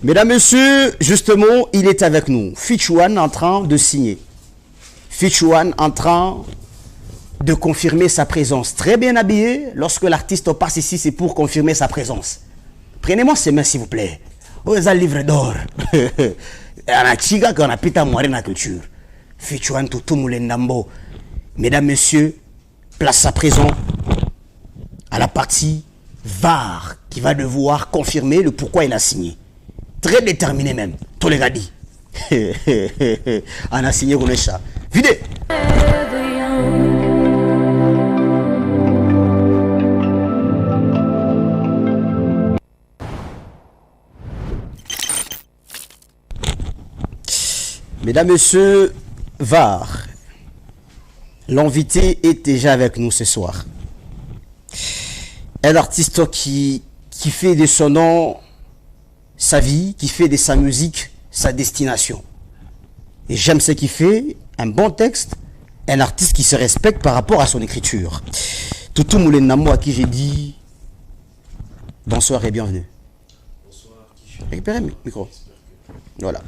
Mesdames, Messieurs, justement, il est avec nous. Fichouane en train de signer. Fichouane en train de confirmer sa présence. Très bien habillé. Lorsque l'artiste passe ici, c'est pour confirmer sa présence. Prenez-moi ces mains, s'il vous plaît. Oh, c'est un livre d'or. On a pita moire na culture. Fichouane Toutou Moulendambo. Mesdames, Messieurs, place à présent à la partie VAR qui va devoir confirmer le pourquoi il a signé. Très déterminé même. Tous les gars dit. On a signé Rounécha. Videz. Mesdames, Messieurs, VAR. L'invité est déjà avec nous ce soir. Un artiste qui fait de son nom sa vie, qui fait de sa musique sa destination. Et j'aime ce qu'il fait, un bon texte, un artiste qui se respecte par rapport à son écriture. Toutou Moulenamo, à qui j'ai dit bonsoir et bienvenue. Bonsoir Kisha. Récupérez le micro. Voilà.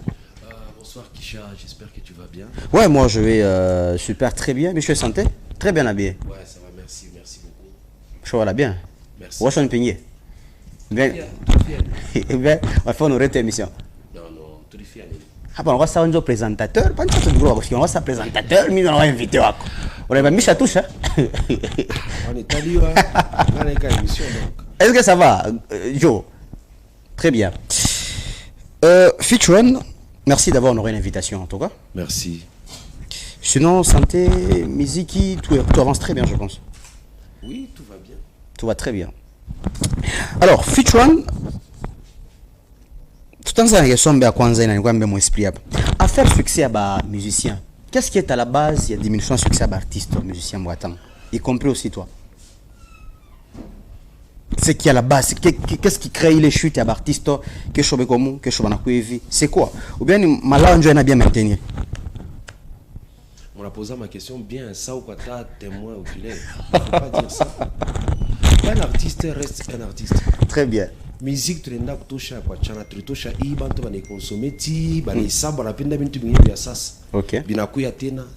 Bonsoir Kisha, j'espère que tu vas bien. Ouais, moi je vais super très bien. Monsieur Santé, très bien habillé. Ouais, ça va, merci beaucoup. Je vois bien. Merci. Ouais, je suis peigné. Bien. Bien, on va faire une autre émission. Non, tout est fier. Ah bon, on va faire un présentateur, pas un gros, parce qu'on va faire un présentateur, mais on va inviter. On va mis à touche. On est allé, on a une émission donc. Est-ce que ça va, Joe? Très bien. Fichouane, merci d'avoir honoré l'invitation en tout cas. Merci. Sinon, santé, musique, tout avance très bien, je pense. Oui, tout va bien. Tout va très bien. Alors, Fichouane, tout en faisant question de Kwanza, il y a mon esprit. À faire succès à musicien, qu'est-ce qui est à la base? Il y a diminution de succès à artiste, musicien, y compris aussi toi. C'est qui à la base? Qu'est-ce qui crée les chutes à artiste? Qu'est-ce que comme qu'est-ce que c'est quoi? Ou bien malin on a bien maintenir? On a posé ma question bien, ça ou quoi, t'as témoin oculaire. Il ne faut pas dire ça. Un artiste reste un artiste. Très bien. Musique, tu l'as touché quoi, tu as touché, il va te consommer, tu vas savoir la peine de bien sas. Ok.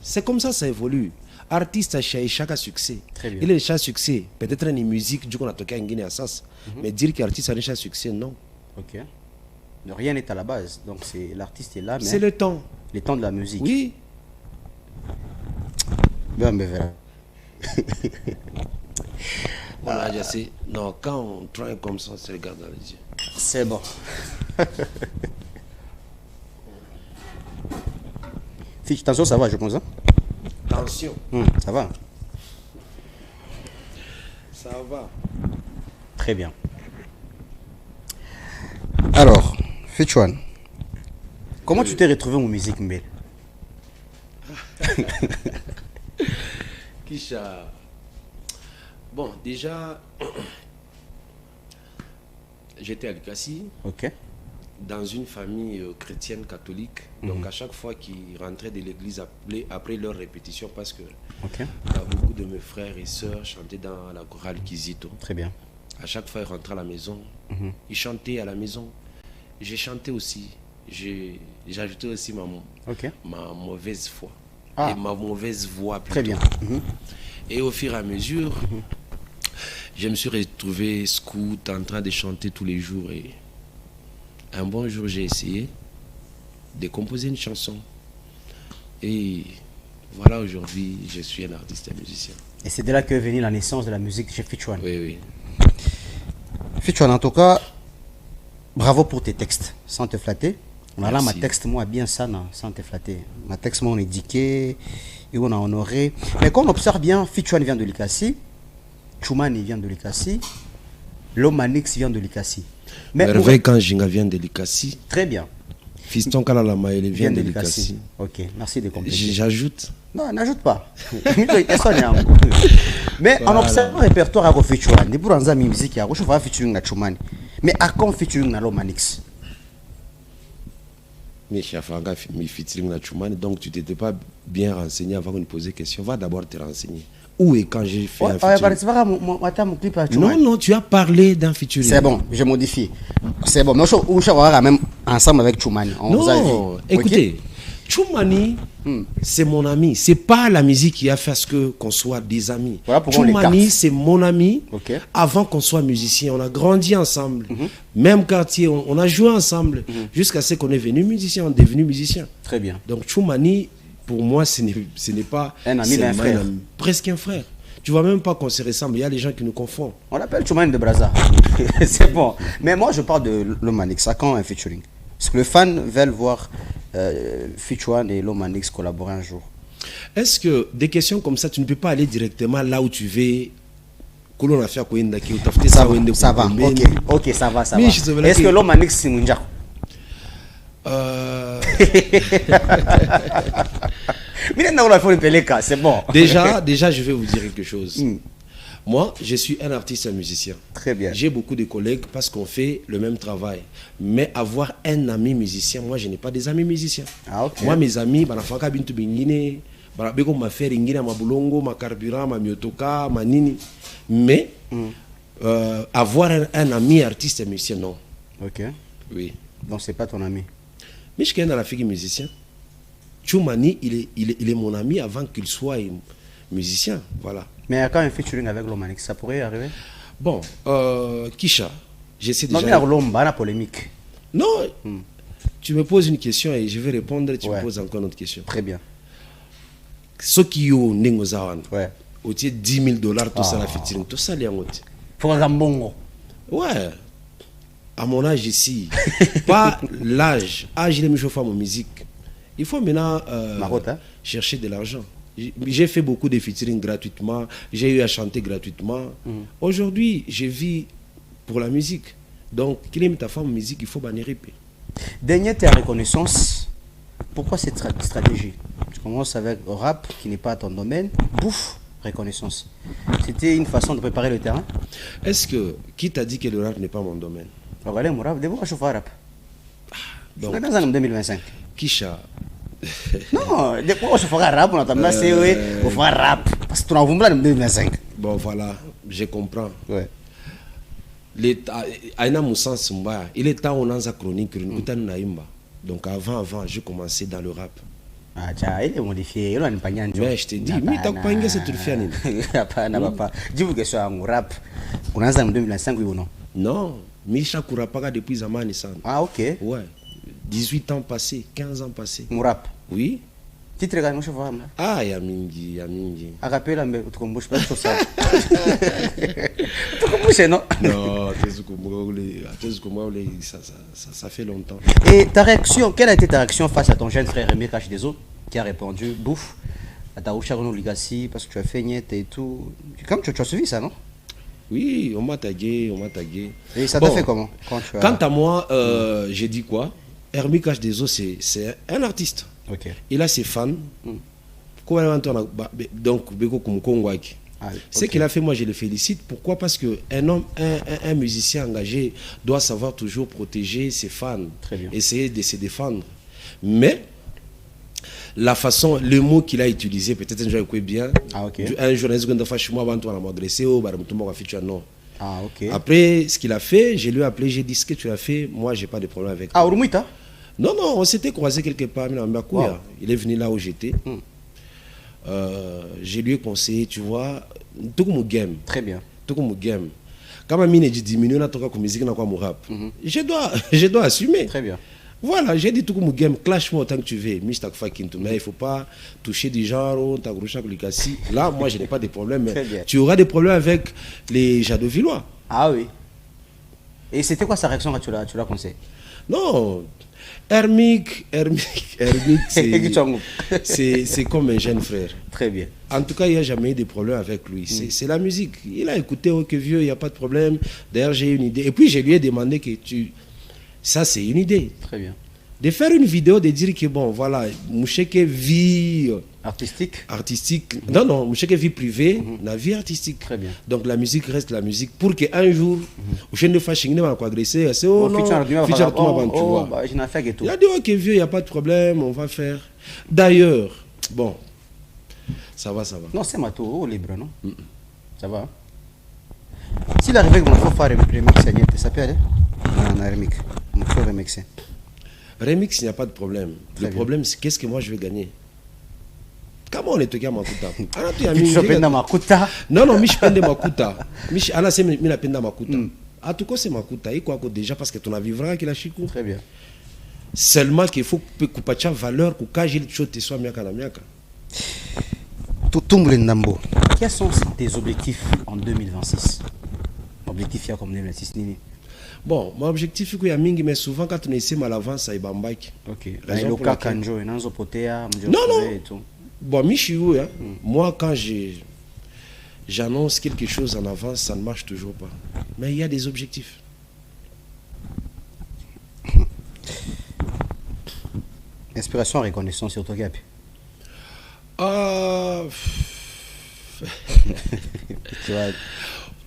C'est comme ça évolue. Artiste a chaque succès. Très bien. Il a chaque succès. Peut-être une musique, du coup, on a toqué en Guinée à sas. Mais dire qu'artiste a chaque succès, non. Ok. Rien n'est à la base. Donc c'est l'artiste est là, mais c'est le temps. Le temps de la musique. Oui. Bien, mais voilà. Voilà, je sais. Non, quand on travaille comme ça, c'est regarde dans les yeux. C'est bon. Fiche, attention, ça va, je pense. Hein? Attention. Ça va. Ça va. Très bien. Alors, Fichouane, comment tu t'es retrouvé en musique, Mbel? Kisha. Bon, déjà, j'étais à Lucassi. Ok. Dans une famille chrétienne catholique. Donc à chaque fois qu'ils rentraient de l'église après leur répétition, parce que beaucoup de mes frères et sœurs chantaient dans la chorale Kizito. Très bien. À chaque fois ils rentraient à la maison, ils chantaient à la maison. J'ai chanté aussi. J'ai ajouté aussi ma mauvaise foi. Et ma mauvaise voix plutôt. Très bien. Et au fur et à mesure, je me suis retrouvé scout en train de chanter tous les jours. Et un bon jour, j'ai essayé de composer une chanson. Et voilà, aujourd'hui, je suis un artiste et musicien. Et c'est de là que est venue la naissance de la musique chez Fichouane. Oui. Fichouane, en tout cas, bravo pour tes textes, sans te flatter. On a là ma texte, moi, bien ça, non, sans te flatter. Ma texte, moi, on est édiqué et on a honoré. Mais quand on observe bien, Fichouane vient de Likasi, Choumani vient de Likasi, Lomanix vient de Likasi. Merveille quand Jinga vient de Likasi. Très bien. Fiston Kalalama, il vient de Likasi. Ok, merci de compléter. J'ajoute. Non, n'ajoute pas. Mais on observe le répertoire à Fichouane. Depuis qu'on a mis musique, on va featuring na Choumani. Mais à quand featuring na Lomanix? Mais Chafanga, featuring na Choumani, donc tu t'étais pas bien renseigné avant de me poser question. Va d'abord te renseigner. Où et quand j'ai fait un featuring? Non, tu as parlé d'un featuring. C'est bon, je modifie. C'est bon. Mais ensemble avec Choumani. On vous a Non, vu. écoutez, Ok. Choumani, c'est mon ami. C'est pas la musique qui a fait à ce qu'on soit des amis. Voilà pourquoi on Choumani, l'écarte. c'est mon ami. Ok. Avant qu'on soit musicien, on a grandi ensemble. Même quartier, on a joué ensemble. Jusqu'à ce qu'on est venu musicien, on est devenu musicien. Très bien. Donc Choumani, pour moi, ce n'est pas Un ami, c'est mais un frère. presque un frère. Tu vois même pas qu'on se ressemble. Il y a des gens qui nous confondent. On l'appelle Choumani de Brazza. C'est bon. Mais moi, je parle de Lomanix. À quand un featuring? Parce que les fans veulent voir Fichouane et Lomanix collaborer un jour. Est-ce que des questions comme ça, tu ne peux pas aller directement là où tu veux? Ça va. Ok, ça va. Mais je sais pas Est-ce que Lomanix c'est Munjako? C'est bon. Déjà, je vais vous dire quelque chose. Moi, je suis un artiste et un musicien. Très bien. J'ai beaucoup de collègues parce qu'on fait le même travail. Mais avoir un ami musicien, moi, je n'ai pas des amis musiciens. Ah, ok. Moi, mes amis, banafaka bintu bingine, banabeko ma faire ingine ma bulongo, ma carburant, ma miotoka, ma nini. Mais avoir un ami artiste et musicien, non. Ok. Oui. Donc c'est pas ton ami. Mais je connais la fille musicien. Choumani, il est mon ami avant qu'il soit musicien. Voilà. Mais quand un featuring avec Lomanix, ça pourrait arriver? Bon, Kisha, j'essaie Non, mais déjà. il y a la polémique. Non, tu me poses une question et je vais répondre et tu Ouais. me poses encore une autre question. Très bien. Ce qui ont Nengozawan, Ouais. au tiers $10 000, tout ça, la featuring, tout ça, les angots. Faut un bongo. Ouais. À mon âge ici, pas l'âge. Âge, il est mieux chauffe à mon musique. Il faut maintenant Marotte, hein? chercher de l'argent. J'ai fait beaucoup de featuring gratuitement. J'ai eu à chanter gratuitement. Aujourd'hui, je vis pour la musique. Donc, qu'il aime ta femme musique, il faut bannir. Dernière ta reconnaissance. Pourquoi cette stratégie? Tu commences avec rap qui n'est pas ton domaine. Bouf, reconnaissance. C'était une façon de préparer le terrain. Est-ce que, qui t'a dit que le rap n'est pas mon domaine? Regardez mon rap, d'abord je fais rap. Donc, Je suis dans en 2025. Kisha, Non, d'abord je ferai rap, on attend là, c'est oui, on fera rap. Parce que tu en en 2025. bon voilà, je comprends. Ouais. Aina Moussa Sumba, il est temps on a sa chronique, donc avant, j'ai commencé dans le rap. Ah, tiens, il est modifié, il a une panière. Mais je te dis, mais t'as pas une cette turfiane. Papa. Dis-vous que c'est un rap. On a en 2025, oui ou non? Non, Misha Kourapaga depuis Zamani San. Ah, ok. Ouais, 18 ans passés, 15 ans passés. Un rap. Oui. Titre regarde, moi je vois. Ah, Yamingi, Yamingi. A rappel, mais tu comprends pas tout ça. Tu comprends, non? Non, ça fait longtemps. Et ta réaction, quelle a été ta réaction face à ton jeune frère Rémi Cache-Des-Eaux qui a répondu bouffe à ta recherche de Legacy parce que tu as fait niet et tout. Comme tu as suivi ça, non? Oui, on m'a tagué, Et ça Bon, t'a fait comment quand tu as... Quant à moi, j'ai dit quoi? Hermie Cache-Des-Eaux, c'est un artiste. Ok. Il a ses fans. Donc, Beko Kumukongwaki. Ah, Ce ok. qu'il a fait, moi, je le félicite. Pourquoi? Parce qu'un musicien engagé doit savoir toujours protéger ses fans. Très bien. Essayer de se défendre. Mais, la façon, le mot qu'il a utilisé, peut-être un jour, il bien. Ah, ok. Un journaliste qui a fait chez moi, avant de m'adresser, non. Ah, ok. Après, ce qu'il a fait, je lui ai appelé, j'ai dit ce que tu as fait, moi, j'ai pas de problème avec toi. Ah, Urumuita? Non, on s'était croisé quelque part. Wow. Il est venu là où j'étais. Je lui ai conseillé, tu vois, tout comme game. Très bien. Tout comme game. Quand ma mine dit diminuer la toka comme musique na quoi mon rap. Je dois assumer. Très bien. Voilà, j'ai dit tout comme game, clash-moi autant que tu veux. Mais il ne faut pas toucher du genre, là, moi, je n'ai pas de problème. Très bien. Tu auras des problèmes avec les Jadovillois. Ah oui. Et c'était quoi sa réaction quand tu l'as conseillé? Non, Hermic, c'est comme un jeune frère. Très bien. En tout cas, il n'y a jamais eu de problème avec lui. C'est la musique. Il a écouté OK Vieux, il n'y a pas de problème. D'ailleurs, j'ai une idée. Et puis, je lui ai demandé que ça, c'est une idée. Très bien. De faire une vidéo, de dire que bon, voilà, Moucheke vie Artistique. Non, Moucheke vie privée, la vie artistique. Très bien. Donc la musique reste la musique. Pour qu'un jour, je ne fasse pas agresser, c'est oh non, feature tout avant, tu vois. Bah, je n'ai fait que tout. Il a dit OK Vieux, il n'y a pas de problème, on va faire. D'ailleurs, bon, ça va. Non, c'est ma tour, libre, non? Ça va. S'il arrivait qu'on faut faire remix, ça peut aller? Non, remix. On peut remixer. Remix, il n'y a pas de problème. Le problème, c'est qu'est-ce que moi je vais gagner. Comment on est toqué à Makuta? Non, non, je pende Makuta. Ana c'est la penda Makuta. À tout cas, c'est Makuta. Et quoi déjà parce que tu as vivra qu'il a chico. Très bien. Seulement qu'il faut que tu aies valeur pour que tu aies soit miaka na miaka. Tutumble Ndambo, quels sont tes objectifs en 2026? Objectif comme 2026 nini? Bon, mon objectif est que mais souvent quand on essaie à l'avance, ça y bambak. Ok. Non, non. Bon, moi quand j'annonce quelque chose en avance, ça ne marche toujours pas. Mais il y a des objectifs. Inspiration, reconnaissance sur toi, Gabi.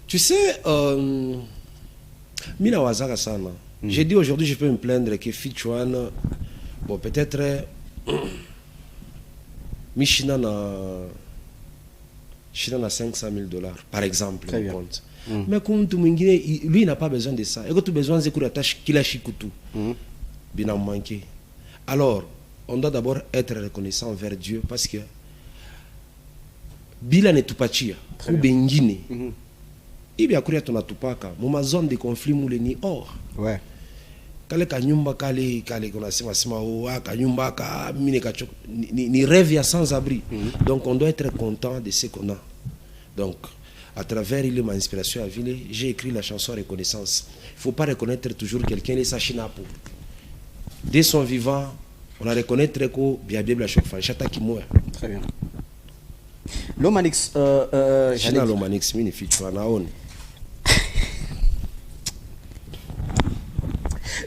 Tu sais, Mina Wazaka Sana. J'ai dit aujourd'hui, je peux me plaindre que Fichuan, bon, peut-être, Michina na 500 000 $, par exemple, compte. Mais comme tout le monde, lui, il n'a pas besoin de ça. Et quand tu as besoin de ça, qu'il a chikutu. Bien manqué. Alors, on doit d'abord être reconnaissant envers Dieu parce que bila ne tupatia ou bengine ibi akuria tunatupaka mu zone de conflit muleni or ouais kale kanyumba kale kuna sema o kanyumba ka mine ka ni rêve ya sans abri. Donc on doit être content de ce qu'on a. Donc à travers ma inspiration à ville, j'ai écrit la chanson Reconnaissance. Il faut pas reconnaître toujours quelqu'un les sachina pour dès son vivant. On a reconnu très que bien la chauffage. Chata qui meurt. Très bien. L'Omanix, China l'Omanix, mini fichu anaone.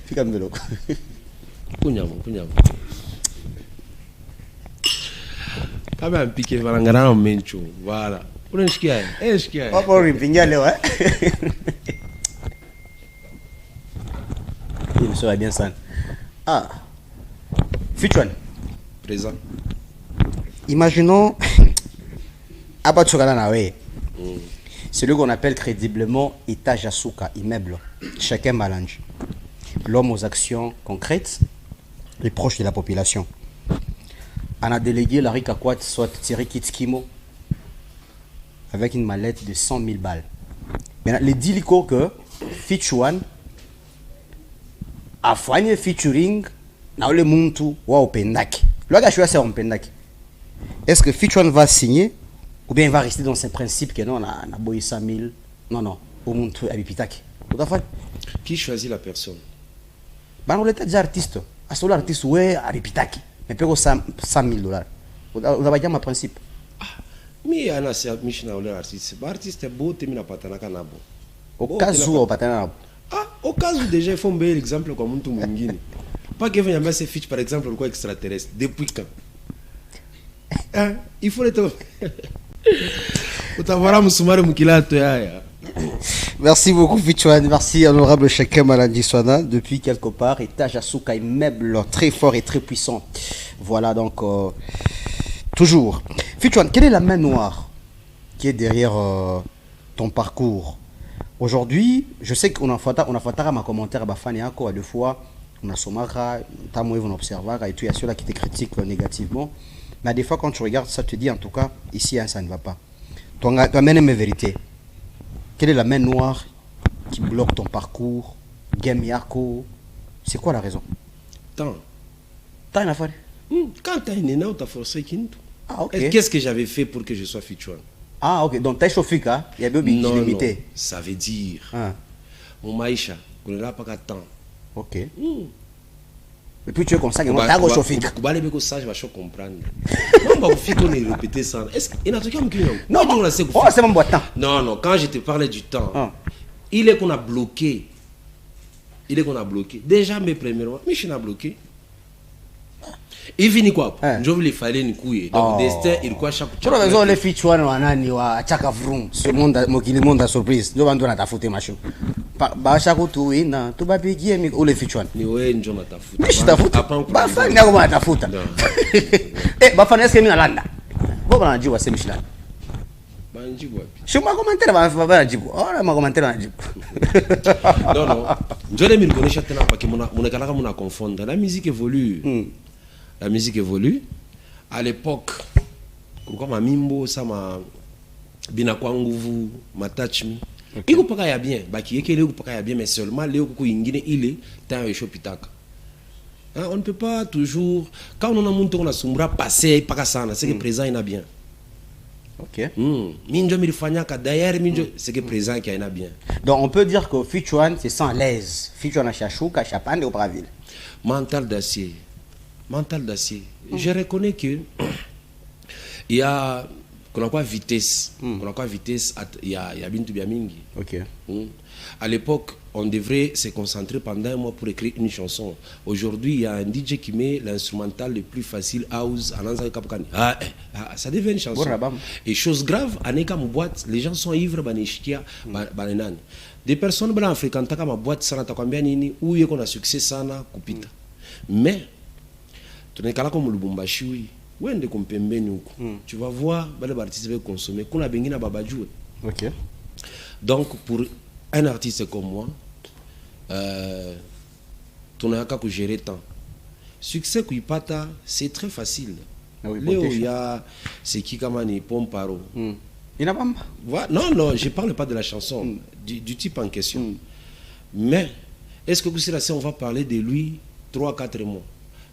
Fica mbelo. Kunyamo. Kama mpike valangana na mencho. Voilà. Unashikia? Shikia. Papa urimpinga leo Il me sera bien ça. Ah. Fichuan. Présent. Imaginons celui qu'on appelle crédiblement étage asuka, immeuble. Chacun mélange. L'homme aux actions concrètes, les proches de la population. On a délégué la Rikakwat, soit Thierry Kitskimo, avec une mallette de 100 000 balles. Maintenant, les 10 licos que Fichuan a fait featuring. Le muntu wa opendaki. Le gars c'est opendaki. Est-ce que Fichuan va signer ou bien il va rester dans ses principes que non on a boyé 100 000? Non au muntu abipitaki. Qui choisit la personne? Bah on était déjà artiste. À ce l'artiste ouais abipitaki. Mais peut 100 000 $. On va dire ma principe. Mais ana c'est Michina ou l'artiste. L'artiste est beau temina patana kanabo. Au cas où au patana. Au cas où déjà il faut un bel exemple comme muntu mwingine. Pas que vous ces fiches par exemple quoi extraterrestre. Depuis quand? Il faut les Merci beaucoup Fichuan, merci honorable Cheikh Maladi Swana. Depuis quelque part, étage Asuka immeuble très fort et très puissant. Voilà donc toujours. Fichuan, quelle est la main noire qui est derrière ton parcours? Aujourd'hui, je sais qu'on a fait ma commentaire à Bafani encore deux fois. On a somara, on observe et tu as ceux-là qui te critiquent négativement. Mais des fois, quand tu regardes ça, tu te dis en tout cas, ici, ça ne va pas. Tu amènes mes vérités. Quelle est la main noire qui bloque ton parcours? Game Yako, c'est quoi la raison? Tant. Tant une affaire. Quand tu as une énorme, tu as forcé Kinto. Ah, ok. Qu'est-ce que j'avais fait pour que je sois Fichuan? Ah, ok. Donc, tu as chauffé, il y a des limité. Non, ça veut dire. Mon maïcha, on n'a pas de temps. Ok. Et puis tu es comme ça, tu as chauffé. Tu vas comprendre. Non, on est répété ça. Est-ce qu'il y a un truc qui non, c'est mon boîte. Non, quand je te parlais du temps, il est qu'on a bloqué. Déjà, mes premièrement, mais je n'ai bloqué. Il finit quoi? Je voulais faire une couille. Donc, destin, il quoi chaque fois. Tu as besoin de feature wanani wa chaka vroom. Ce monde, monde à surprise. Je vais te faire foutre machin. Ba chaque tout ina, tu vas payer mais ou le feature. Ni ouais, njoo na tafuta. Mais je tafuta. Ba fani yako na tafuta. Ba fani est-ce que mina landa? Bo bana jiwa c'est Michelin. Ba njibu wapi? Je ma commentaire ba bana jibu. Oh ma commentaire na jibu. Non, Je me reconnais chacun parce que mon confondre. La musique évolue. La musique évolue. À l'époque, comme ma mimbo, ça m'a binakwanguvu, ma touchmi. Il faut pas y bien. Baki yeke le pas y bien, mais seulement le ko ingine il est tant et chopitaka. On ne peut pas toujours quand on a monté on a sombra passer pas ça, c'est que présent il a bien. Ok. Minjo milifanyaka d'ailleurs minjo c'est que présent qui a bien. Donc on peut dire que Fichuan c'est sans l'aise. Fichuan a chachouka, chapande au Braville. Mental d'acier. Mental d'acier. Je reconnais que il y a qu'on a quoi vitesse. Qu'on a quoi vitesse il y a bintu bien mingi. Ok. À l'époque, on devrait se concentrer pendant un mois pour écrire une chanson. Aujourd'hui, il y a un DJ qui met l'instrumental le plus facile, house, ça devient une chanson. Et chose grave, à ma boîte, les gens sont ivres, des personnes blanches fréquentent ma boîte, ça n'a pas combien nini, où il y a succès, ça n'a kupita. Mais, tu n'es qu'à comme le Bumbashi, tu vas voir, les artistes vont consommer, qu'on a besoin de babajou. Ok. Donc, pour un artiste comme moi, tu n'as qu'à gérer le temps. Succès qu'il pata, c'est très facile. Léo, il y a c'est qui Kamani Pomparo. Il n'a pas. Non, je ne parle pas de la chanson, du type en question. Mais, est-ce que on va parler de lui 3-4 mois?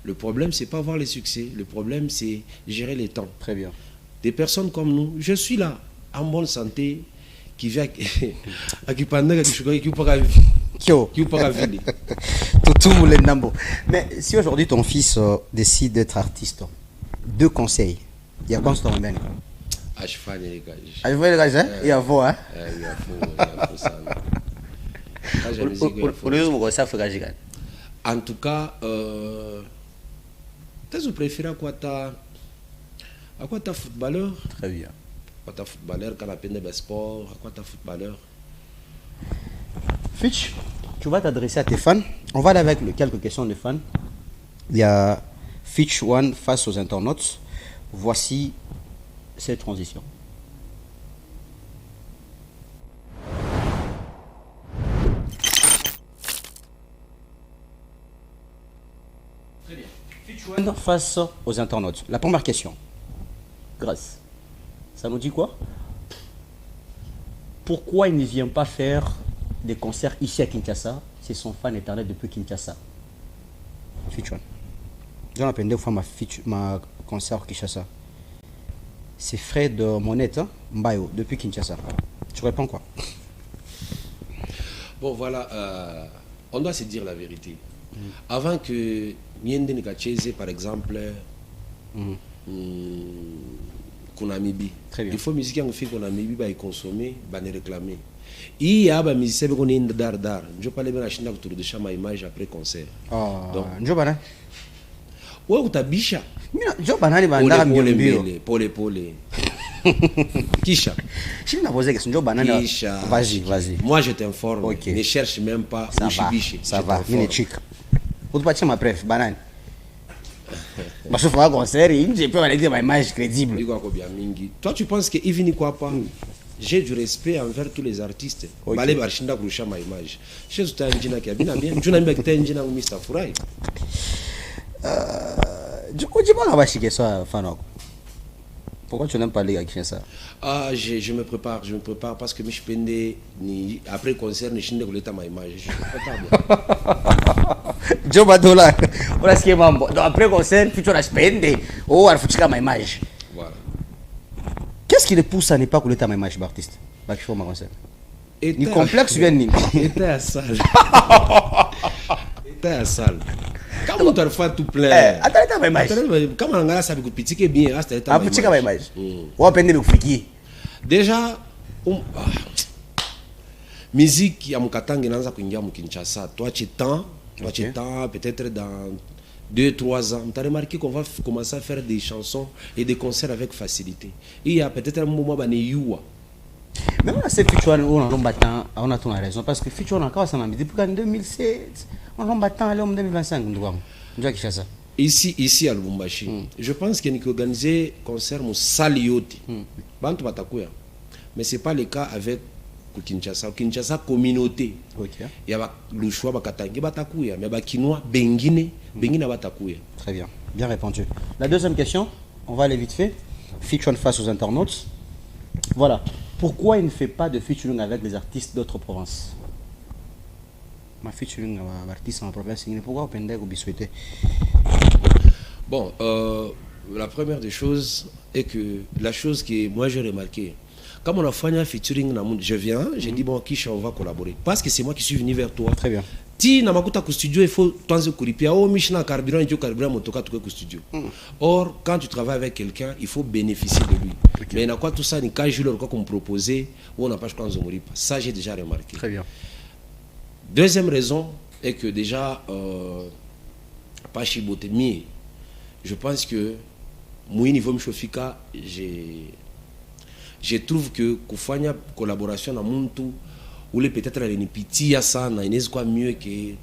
Le problème, c'est pas voir les succès. Le problème, c'est gérer les temps. Très bien. Des personnes comme nous, je suis là, en bonne santé, qui vient à qui pendant qui pas vivre. Tout le nambo. Mais si aujourd'hui ton fils décide d'être artiste, 2 conseils. Il y a quoi ce temps même? À cheval les gars. À cheval les gars, il y a faux hein. Il y a faux ça. En tout cas, tu préfères à quoi ta footballeur? Très bien. À quoi ta footballeur quand la peine de sport? À quoi ta footballeur? Fitch, tu vas t'adresser à tes fans. On va aller avec quelques questions de fans. Il y a Fitch One face aux internautes. Voici cette transition. Très bien. Fitch One face aux internautes. La première question. Grâce. Ça nous dit quoi? Pourquoi il ne vient pas faire des concerts ici à Kinshasa? C'est son fan éternel depuis Kinshasa. Fitch One. J'en appelle 2 fois ma concert à Kinshasa. C'est Fred Monette, hein? Mbayo, depuis Kinshasa. Tu réponds quoi? Bon, voilà, on doit se dire la vérité. Avant que Miende Nekacheze, par exemple, Konamibi, il faut musique en fait Konamibi, bah, consommer, bah, réclamer. Il y a des musiciens qui ont une dar. Je parle bien de la Chine autour de ma image après concert. Donc, je parle. Ouais, tu as bicha. Je parle Pole. Kisha. Je vais poser question. Vas-y. Moi, je t'informe. Okay. Ne cherche même pas. Ça va. Il est chic. Pour pas ma bref, banane. Parce que faut un concert, je peux aller dire ma image crédible. Toi, tu penses que Ivini quoi pas? J'ai du respect envers tous les artistes. Balé Barshinda Kurusha ma image. Je suis un ingénieur qui a bien. Je n'aime pas que tu es un ingénieur ou Mr. Fouray. Du coup, tu vas chiquer ça, Fanok. Pourquoi tu n'aimes pas les gars ça? Je me prépare parce que je peux après le concert, je ne peux pas ma image. Je ne peux pas. Joe Badola, voilà ce qui est mambo. Donc après le concert, tu vas spender. Oh, il faut que ma image. Voilà. Qu'est-ce qui le pousse à ne pas couler ta image d'artiste? Bah, tu fais ma concert. Ni complexe vient ni. Était à salle. Comment tu as fait tout plein? Attends, ma image. Comment on a ça avec petit qui est bien? Ah, petit ma image. On va peine le frigier. Déjà, musique ya mukatanga inaanza kuingia mkinshasa. Toi tu temps, peut-être dans 2-3 ans, tu as remarqué qu'on va commencer à faire des chansons et des concerts avec facilité. Il y a peut-être un moment où mais on a ces Fitch One, on a ton raison, parce que Fitch One encore ça m'a mis depuis en 2007, on a battu en 2025, ici à Lubumbashi. Je pense qu'il y a organisé concert au Salioti. Mais ce n'est pas le cas avec Au Kinshasa communauté. Ok. Il y a le choix bakatangi batakuya, mais bakinois bengine batakuya. Très bien, bien répondu. La deuxième question, on va aller vite fait. Featuring face aux internautes. Voilà. Pourquoi il ne fait pas de featuring avec les artistes d'autres provinces? Ma featuring avec artistes en province, pourquoi vous souhaitez? Bon, la première des choses est que la chose que moi j'ai remarqué, quand on a fait un featuring, je viens, j'ai dit bon, Kisha, on va collaborer. Parce que c'est moi qui suis venu vers toi. Très bien. Si na makuta ku studio, il faut tanzo kuripia o mishna carburant et carburant motoka tout ku studio. Or, quand tu travailles avec quelqu'un, il faut bénéficier de lui. Okay. Mais il y a quoi tout ça, ni quand je leur comme proposé, ou on n'a pas je pense pas. Ça j'ai déjà remarqué. Très bien. Deuxième raison est que déjà pas Chibotemi. Je pense que moi niveau Mchofika, je trouve que kufanya collaboration na muntu ou les peut-être les piti à ça na inez quoi mieux que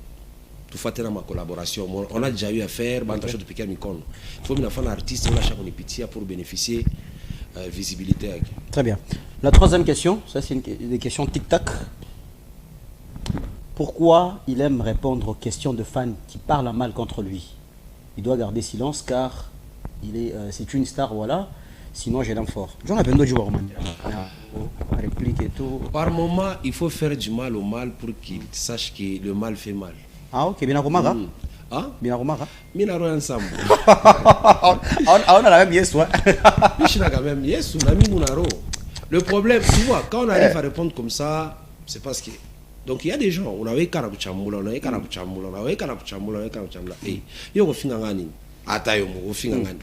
tout faire dans ma collaboration. On a déjà eu à faire banta chose de piquer mikono. Il faut me faire un artiste ou la chaque on piti pour bénéficier visibilité. Très bien. La troisième question, ça c'est une question tic-tac. Pourquoi il aime répondre aux questions de fans qui parlent mal contre lui? Il doit garder silence car c'est une star, voilà. Sinon, je l'aime fort. J'en ai besoin de jouer réplique et tout. Par moment, il faut faire du mal au mal pour qu'il sache que le mal fait mal. Ah, ok. Bien Romara. Hein? Bien Romara. Bien ensemble. On a la même yes, ouais. Quand même yes, on a mis Mounaro. Le problème, tu vois, quand on arrive à répondre comme ça, c'est parce que. Donc il y a des gens, on a eu Karabuchamula, on a eu Karabuchamula, on a eu Karabuchamula, on a eu Karabuchamula. Et il y a un fingangani. Atayo, au fingangani.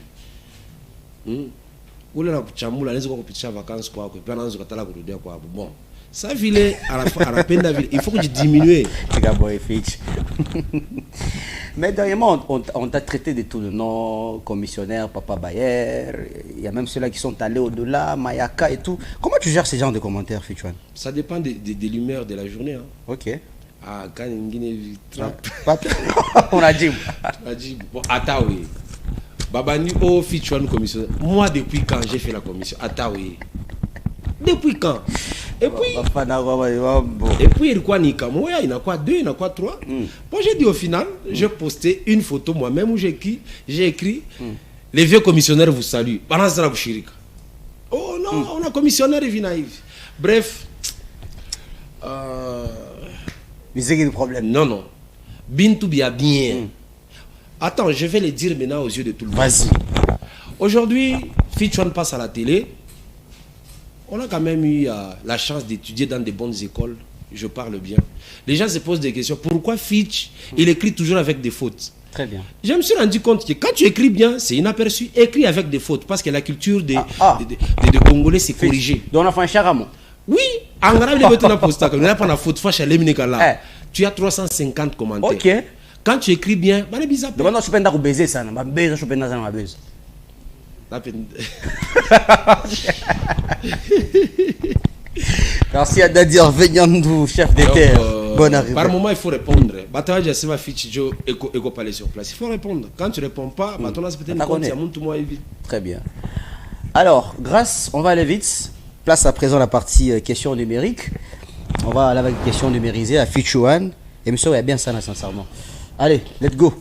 Ule na kuchambula anaweza kupitisha vacances kwa pia anaanza kutala kurudia kwa bon ça vile anapenda vile il faut que tu diminues boy fitch. Mais dernièrement on t'a traité de tout le nom commissionnaire Papa Bayer, il y a même ceux-là qui sont allés au-delà Mayaka et tout. Comment tu gères ces genres de commentaires, Fitchouane? Ça dépend des l'humeur de la journée hein. OK. Ah quand ngine trap on a dit bon atawi Babani au Fitchouane commission. Moi depuis quand j'ai fait la commission? Atawi. Depuis quand? Et puis il quoi ni comme il y en a quoi 2, il y en a quoi 3. Bon j'ai dit au final, j'ai posté une photo moi-même où j'ai écrit les vieux commissionnaires vous saluent. Balance la bouchirika. Oh non, on a commissionnaire et vinaïf. Bref. Mais c'est quel problème? Non. Bintou bien. Attends, je vais le dire maintenant aux yeux de tout le monde. Vas-y. Aujourd'hui, Fitchouane passe à la télé. On a quand même eu la chance d'étudier dans des bonnes écoles. Je parle bien. Les gens se posent des questions. Pourquoi Fitch, il écrit toujours avec des fautes? Très bien. Je me suis rendu compte que quand tu écris bien, c'est inaperçu. Écris avec des fautes. Parce que la culture des Congolais, c'est corrigé. Donc on a fait un charamo. Oui. En grave, il y a posta. On a pas la faute. Tu as 350 commentaires. Ok. Quand tu écris bien, c'est bizarre. Donc je peux pas baiser ça. Je peux pas baiser. Merci à Dadir Venyandou, chef des terres. Bonne arrivée. Par moment, il faut répondre. Il faut répondre. Quand tu ne réponds pas, très bien. Alors, on va aller vite. Place à présent la partie questions numériques. On va aller avec questions numérisées à Fitchouane. Et monsieur, il y a bien ça, sincèrement. Allez, let's go.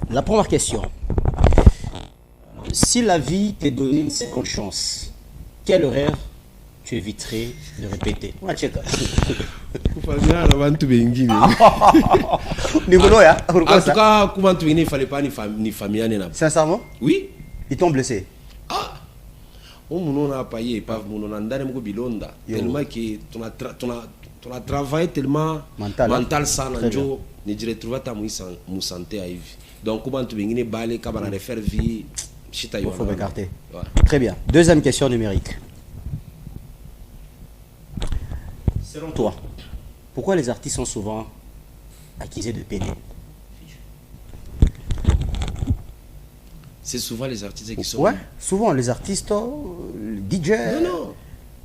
La première question. Si la vie t'est donné une seconde chance, quel horaire tu éviterais de répéter? Sincèrement? Oui. Ils t'ont blessé? Ah! On a payé, tellement que tu as travaillé tellement mental ça, ne dirais trouver ta santé à vivre. Donc, comment tu veux baller, comment on faire vie, il faut m'écarter. Très bien. Deuxième question numérique. Selon toi, pourquoi les artistes sont souvent accusés de pédé? C'est souvent les artistes qui sont... Ouais, souvent les artistes, le DJ,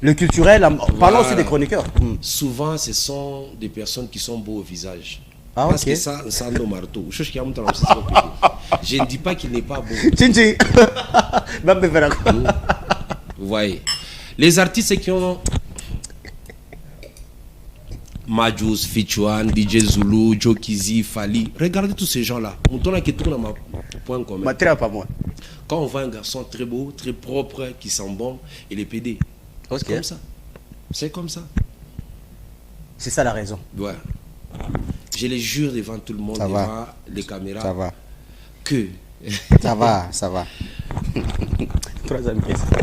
le culturel, parlons aussi des chroniqueurs. Souvent, ce sont des personnes qui sont beaux au visage. Ah, parce ok. que ça, ça nous marteau. Je ne dis pas qu'il n'est pas bon. Tchinchi. Vous voyez. Les artistes qui ont Majus, Fichuan, DJ Zulu, Joe Kizi, Fali. Regardez tous ces gens-là. On tourne qui tourne à ma point commun. Pas moi. Quand on voit un garçon très beau, très propre, qui sent bon, il est pédé. Okay. C'est comme ça. C'est comme ça. C'est ça la raison. Ouais. Je les jure devant tout le monde, ça devant va. Les caméras. Ça va. Que. Ça va, ça va. Troisième question.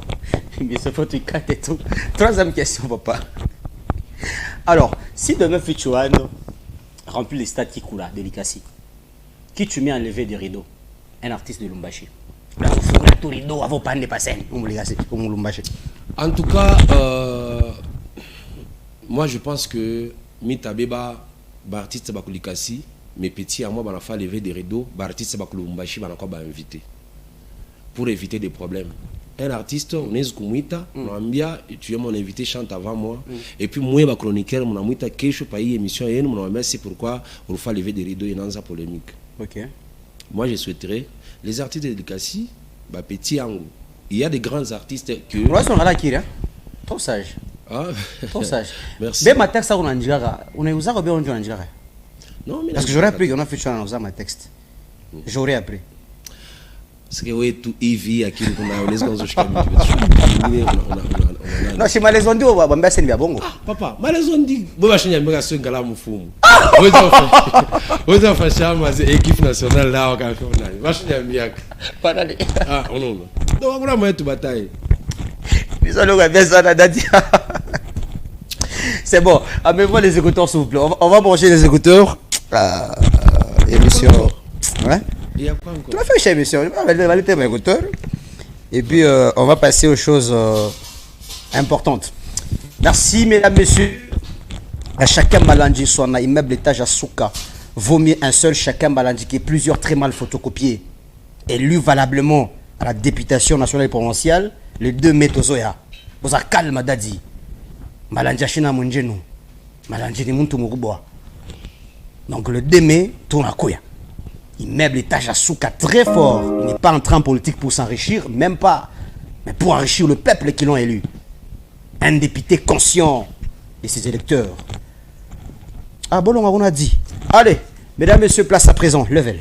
Mais ce faut tu et tout. Troisième question, papa. Alors, si demain Fichuan remplit les stades qui coulent, délicatie, qui tu mets à enlever des rideaux? Un artiste de Lumbashi. Là, il faut que tout rideau avant pas de passer. En tout cas, moi je pense que Mitabeba, artiste Bakulikasi, mes petits à moi, on a fait lever des rideaux, artiste Bakulumbashi, on a encore invité. Pour éviter des problèmes. Un artiste, on est Zkumita, on a bien, tu es mon invité, chante avant moi. Et puis moi, ma chroniqueur, mon amouita, quelque chose, émission, et mon merci pourquoi on fait lever des rideaux et dans sa polémique. Ok. Moi, je souhaiterais, les artistes de l'éducation, bah, petit angle. Il y a des grands artistes que. Ouais, on a là qui est trop sage. Ah. Trop sage. Merci. Mais ma texte, on a usé ou bien on a dit. Non, mais. Parce que j'aurais appris qu'on a fait ça dans ma texte. J'aurais appris. Parce que oui, tout Evie, à qui on a laissé dans non, chez Malaisondi, on va bien bien bon. Papa, Malaisondi, bon, je vais me faire un galam fou. Vous avez fait ça, c'est équipe nationale là, on a fait un bien. Ah, non, non. Donc, on va mettre tout bataille. Nous allons bien ça, Dadi. C'est bon, amenez-moi les écouteurs, s'il vous plaît. On va brancher les écouteurs. Émission. Ouais? Il y a quoi encore? Tu l'as fait chez émission. On va aller mes écouteurs. Et puis, on va passer aux choses importantes. Merci, mesdames, messieurs. À chacun Malandi, soit un immeuble étage à Souka. Vaut mieux un seul chacun Malandi qui est plusieurs très mal photocopiés. Élu valablement à la députation nationale et provinciale, les 2 mai Tozoya. Vous avez calme, Dadi. Malandi Achina Munjenu. Malandi Muntu Muruboa. Donc, le 2 mai, tourne à Koya. Immeuble étage à Souka très fort. Il n'est pas entré en politique pour s'enrichir, même pas. Mais pour enrichir le peuple qui l'ont élu. Un député conscient de ses électeurs. Ah bon, on a dit. Allez, mesdames, messieurs, place à présent. Level.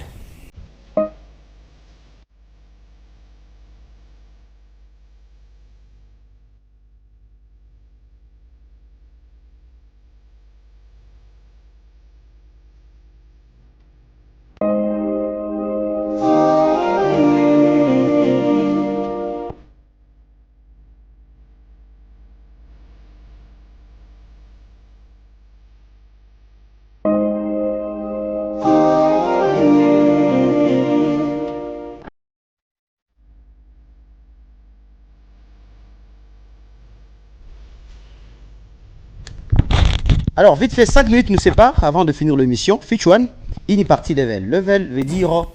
Alors, vite fait, 5 minutes nous séparent avant de finir l'émission. Fichuan, il est parti level. Level veut dire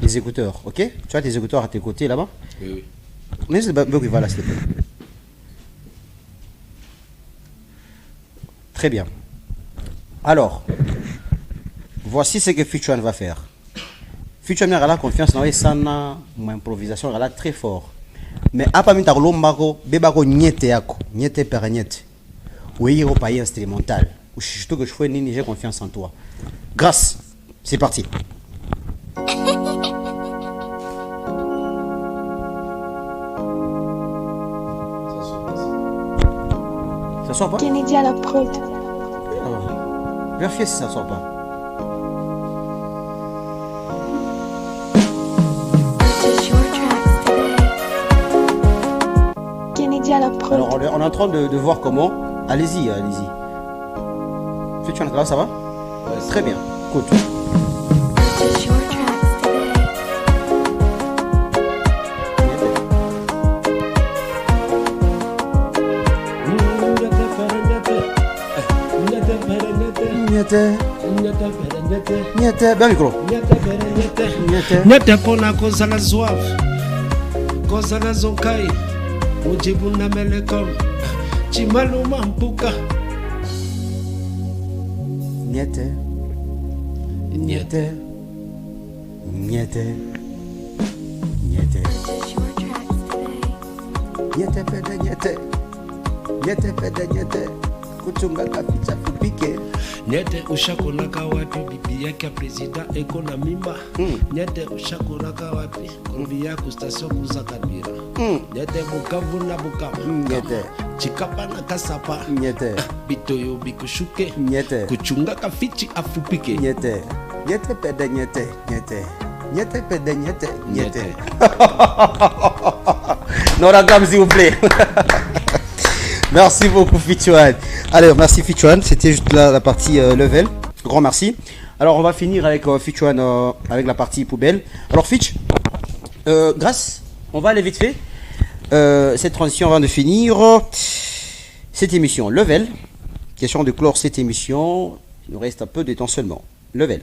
les écouteurs, ok? Tu as tes écouteurs à tes côtés là-bas? Oui, oui. Mais c'est bon, voilà, s'il te plaît. Très bien. Alors, voici ce que Fichuan va faire. Fichuan a la confiance dans mon improvisation, elle a très fort. Mais à pas minta lombako, bebako nyete yako, nyete per nyete. Oui, au pays instrumental. Surtout que je fais nini, j'ai confiance en toi. Grâce, c'est parti. Ça sort pas? Kennedy à la prod. Vérifiez si ça sort pas. Purchase your tracks today. Kennedy à la prod. Alors, on est en train de voir comment. Allez-y, allez-y. Tu es là, ça va? Ouais, très bien. Écoute. Purchase your tracks today. Bien micro. Nyete pona kozala zouave kozala zonkai mujibuna melekom chimaluma mpuka Nyete. Nyete pede nyete. Nyete pede nyete. Kuchunga kapicha fupike. Nyete ushakonaka wapi bibi yake ya presida eko na mimba. Nyete ushakonaka wapi kombi yako station kuza kabira. Nyete Bukavu na Bukavu. Nyete. Chikapa na Kasapa. Nyete. Bitoyo bikushuke. Nyete. Kuchunga kafichi afupike. Nyete. Nyete pede nyete. Nyete. Nyete pede nyete. Nyete. Nora Gam, s'il vous plaît. Merci beaucoup Fichuan. Alors merci Fichuan, c'était juste la partie level. Grand merci. Alors on va finir avec Fichuan avec la partie poubelle. Alors Fitch, grâce, on va aller vite fait. Cette transition avant de finir cette émission level. Question de clore cette émission. Il nous reste un peu de temps seulement. Level.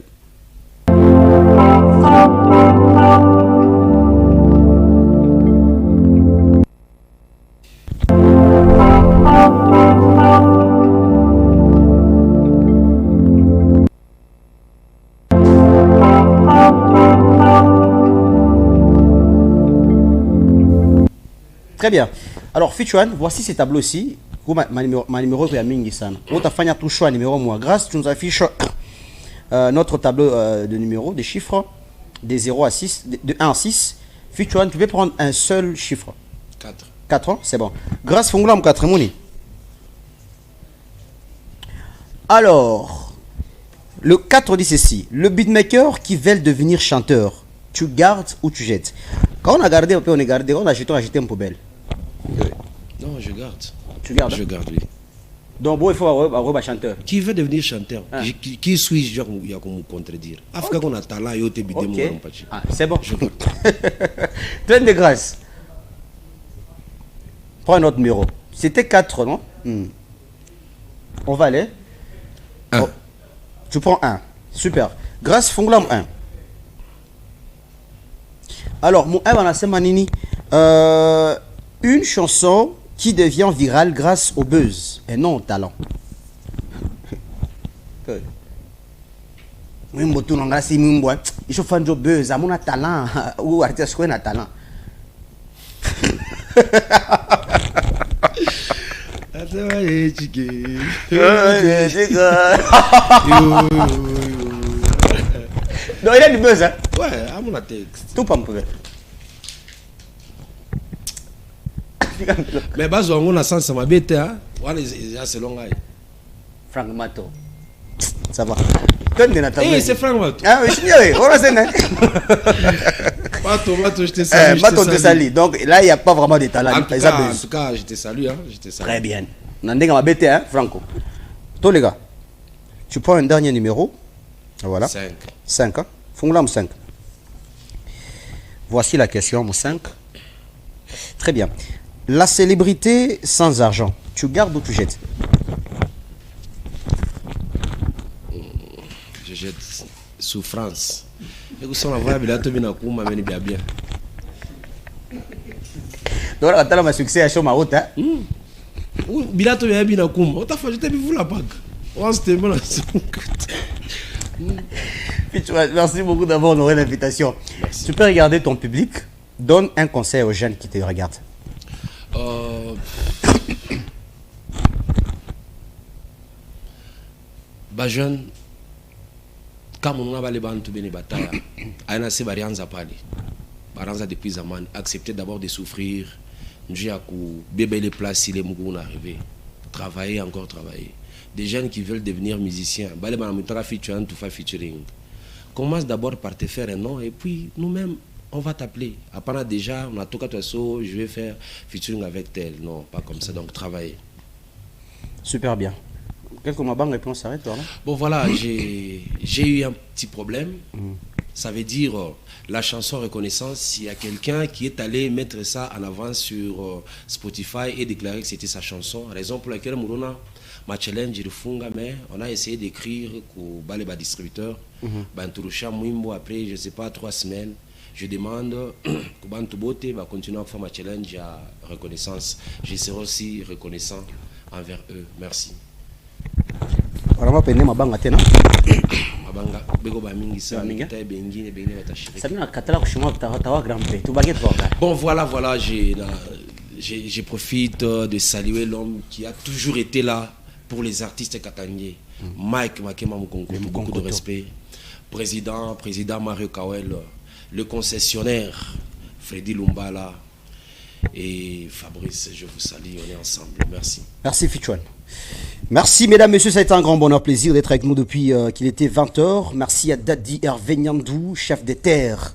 Très bien. Alors, Fichuan, voici ces tableaux-ci. Ma numéro est à Mingisana. On t'a fait tout choix numéro moi. Grâce, tu nous affiches notre tableau de numéros, des chiffres, de 0 à 6, de 1 à 6. Fichuan, tu peux prendre un seul chiffre. 4. 4, c'est bon. Grâce, Fongulam 4 mouni. Alors, le 4 dit ceci. Le beatmaker qui veut devenir chanteur, tu gardes ou tu jettes. Quand on a gardé, on a gardé, on a jeté une poubelle. Non, je garde. Tu gardes? Je garde, oui. Donc, bon, il faut avoir un chanteur. Qui veut devenir chanteur? Qui suis-je? Il y a comme contredire. Afrique, on a talent, il y a des bidons. C'est bon. Je garde. Pleine de grâce. Prends un autre numéro. C'était 4, non? On va aller. 1. Oh. Tu prends 1. Super. Grâce, Fonglam 1. Alors, mon 1 va Manini. Une chanson qui devient virale grâce au buzz et non au talent. Il faut faire du buzz, à mon talent ou artiste qui a talent. Non, il a du buzz, hein? Ouais, à mon texte. Tout pas me pouvait. Mais bas on a sens ça m'a bête hein. Voilà c'est long là. Frank Mato. Ça va. Donne des natales. Eh c'est Frank Mato. Ah oui, on a c'est Mato je te salue. Mato te salue. Donc là il y a pas vraiment de talent. En tout cas, je te salue hein, je te salue. Très bien. Nandinga m'a bête hein, Franco. Toi les gars. Tu prends un dernier numéro. Voilà. 5. 5 hein. Fonglam 5. Voici la question mon 5. Très bien. La célébrité sans argent, tu gardes ou tu jettes? Je jette souffrance. Et vous savez, la voix de la Kouma mène bien bien. Donc là, tu as un succès à chaud ma route. Bilato bien bien Kouma. On t'a fait jeter vous la bague. On se témoigne. Merci beaucoup d'avoir honoré l'invitation. Tu peux regarder ton public. Donne un conseil aux jeunes qui te regardent. Bah jeune, quand on a les bandes de bataille, on a ces variantes à parler. Variantes depuis zaman, accepter d'abord de souffrir, j'ai à coup bébé les places si les mougous arrivés, travailler encore travailler. Des jeunes qui veulent devenir musiciens, bah les bandes featuring, tout faire featuring. Commence d'abord par te faire un nom et puis nous-mêmes on va t'appeler. Après déjà, on a tout cas je vais faire featuring avec tel. Non, pas comme ça, donc travailler. Super bien. Quelques mots bonne réponse, arrête toi. Bon voilà, j'ai eu un petit problème. Ça veut dire la chanson Reconnaissance, il y a quelqu'un qui est allé mettre ça en avant sur Spotify et déclarer que c'était sa chanson. Raison pour laquelle Mourona ma challenge de funga, mais on a essayé d'écrire au Baleba distributeur. Banturusha Mwimbo après, je sais pas, 3 semaines. Je demande que Bantu Bote va continuer à faire ma challenge à Reconnaissance. Je serai aussi reconnaissant envers eux. Merci. Vraiment peine ma banga tena. Mabanga bego ba mingi sa mingi bengine bengine batashiri. Ça m'a katala kushima tawa grand père. Tu baguette quoi. Bon voilà, je profite de saluer l'homme qui a toujours été là pour les artistes katangais. Mike Makema Mukongo, beaucoup de respect. Président Mario Kawel, le concessionnaire Freddy Lumbala et Fabrice, je vous salue, on est ensemble. Merci. Merci Fichouane. Merci mesdames, messieurs, ça a été un grand bonheur, plaisir d'être avec nous depuis qu'il était 20h. Merci à Daddy Hervé Nyandou, chef des terres.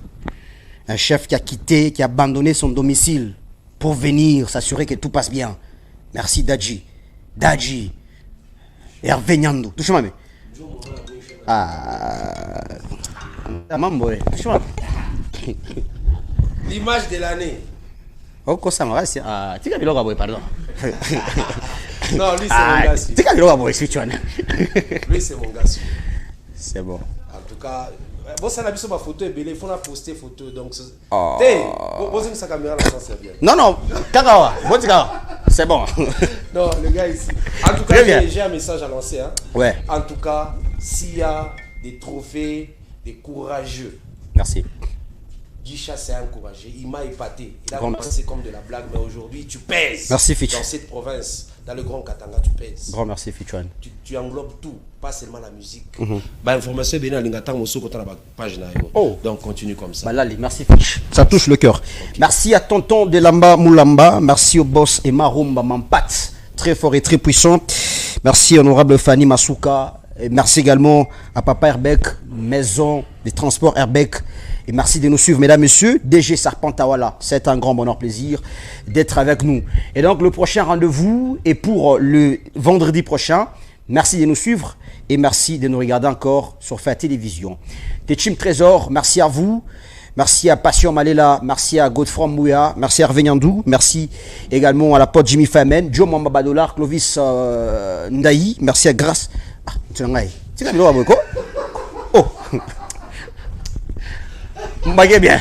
Un chef qui a quitté, qui a abandonné son domicile pour venir s'assurer que tout passe bien. Merci Dadji. Hervé Nyandou. Touche-moi, mais. Ah. Touche-moi. L'image de l'année. Oh, quoi ça m'a c'est. Ah, tu as vu le pardon. Non, lui c'est mon gars. Tu as vu le Fichouane. Lui c'est mon gars. C'est bon. En tout cas, bon, ça n'a pas ma photo, il faut la poster photo. Donc, oh. Posez sa caméra là, ça c'est bien. Non, Kagawa, c'est bon. Non, le gars ici. En tout cas, j'ai un message à lancer. Hein. Ouais. En tout cas, s'il y a des trophées, des courageux. Merci. Guicha, c'est un courageux. Il m'a épaté. Il a commencé comme de la blague, mais aujourd'hui, tu pèses. Merci, Fitch. Dans cette province, dans le Grand Katanga, tu pèses. Grand merci, Fitchouane. Tu englobes tout, pas seulement la musique. Bah, information, bien, page. Oh. Donc, continue comme ça. Bah là, merci, Fitch. Ça touche le cœur. Okay. Merci à Tonton Delamba Moulamba. Merci au boss Emma Rumba Mampat. Très fort et très puissant. Merci, honorable Fanny Masuka. Et merci également à Papa Herbeck, Maison des Transports Herbeck. Et merci de nous suivre, mesdames, messieurs. DG Sarpentawala, c'est un grand bonheur, plaisir d'être avec nous. Et donc, le prochain rendez-vous est pour le vendredi prochain. Merci de nous suivre et merci de nous regarder encore sur Fa Télévision. Techim Trésor, merci à vous. Merci à Passion Malela, merci à Godefroy Mouya, merci à Hervé Nyandou, merci également à la pote Jimmy Famen, Joe Mamba Badolar, Clovis Ndaï, merci à Grace. Ah, tu l'as vu, oh! Bien.